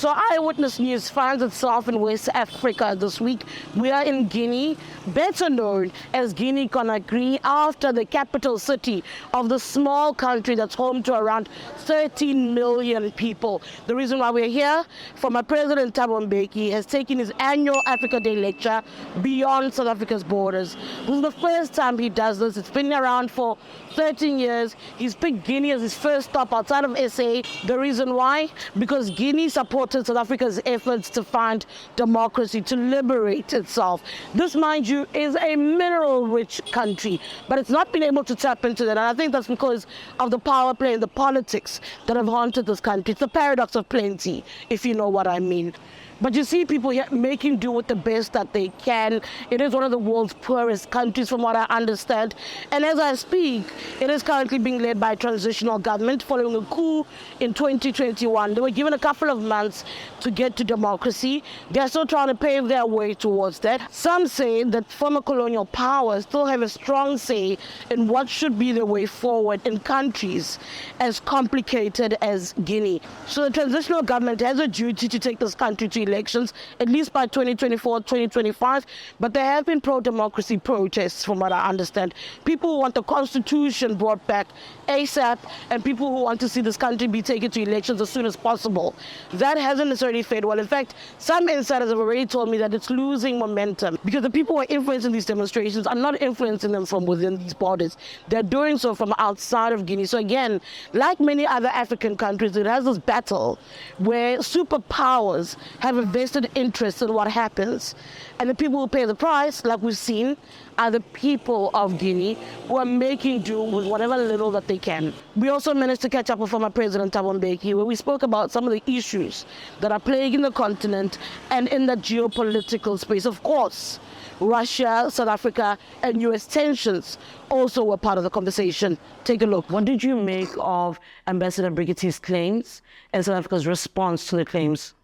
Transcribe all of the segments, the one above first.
So Eyewitness News finds itself in West Africa this week. We are in Guinea, better known as Guinea Conakry, after the capital city of the small country that's home to around 13 million people. The reason why we're here, former President Thabo Mbeki has taken his annual Africa Day lecture beyond South Africa's borders. This is the first time he does this. It's been around for 13 years. He's picked Guinea as his first stop outside of SA. The reason why? Because Guinea supported South Africa's efforts to find democracy, to liberate itself. This, mind you, is a mineral-rich country, but it's not been able to tap into that. And I think that's because of the power play and the politics that have haunted this country. It's the paradox of plenty, if you know what I mean. But you see people here making do with the best that they can. It is one of the world's poorest countries from what I understand. And as I speak, it is currently being led by a transitional government following a coup in 2021. They were given a couple of months to get to democracy. They're still trying to pave their way towards that. Some say that former colonial powers still have a strong say in what should be the way forward in countries as complicated as Guinea. So the transitional government has a duty to take this country to elections, at least by 2024, 2025, but there have been pro-democracy protests from what I understand. People who want the constitution brought back ASAP, and people who want to see this country be taken to elections as soon as possible. That hasn't necessarily fared well. In fact, some insiders have already told me that it's losing momentum because the people who are influencing these demonstrations are not influencing them from within these borders. They're doing so from outside of Guinea. So again, like many other African countries, it has this battle where superpowers have a vested interest in what happens. And the people who pay the price, like we've seen, are the people of Guinea who are making do with whatever little that they can. We also managed to catch up with former President Thabo Mbeki, where we spoke about some of the issues that are plaguing the continent and in the geopolitical space. Of course, Russia, South Africa, and US tensions also were part of the conversation. Take a look. What did you make of Ambassador Brigetti's claims and South Africa's response to the claims?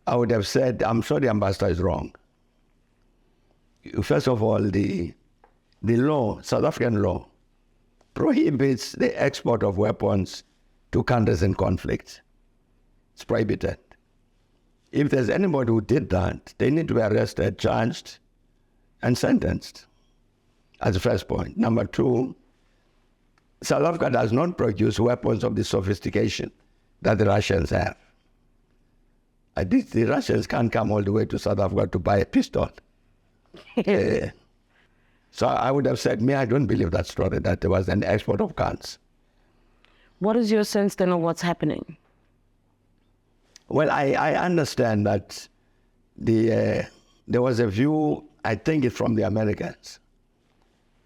I would have said, I'm sure the ambassador is wrong. First of all, the law, South African law, prohibits the export of weapons to countries in conflict. It's prohibited. If there's anybody who did that, they need to be arrested, charged, and sentenced. That's the first point. Number two, South Africa does not produce weapons of the sophistication that the Russians have. The Russians can't come all the way to South Africa to buy a pistol. So I would have said, I don't believe that story, that there was an export of guns. What is your sense then of what's happening? Well, I understand that there was a view, I think it's from the Americans,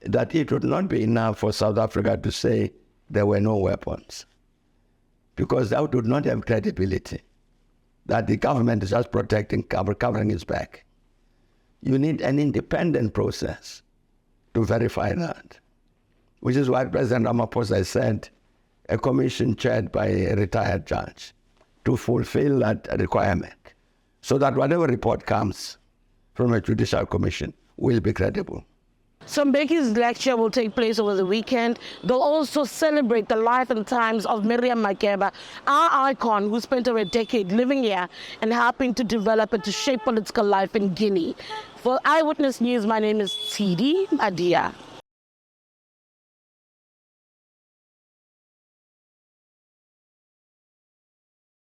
that it would not be enough for South Africa to say there were no weapons, because that would not have credibility, that the government is just protecting, covering its back. You need an independent process to verify that, which is why President Ramaphosa said a commission chaired by a retired judge to fulfill that requirement, so that whatever report comes from a judicial commission will be credible. So Mbeki's lecture will take place over the weekend. They'll also celebrate the life and times of Miriam Makeba, our icon who spent over a decade living here and helping to develop and to shape political life in Guinea. For Eyewitness News, my name is Tshidi, Madia.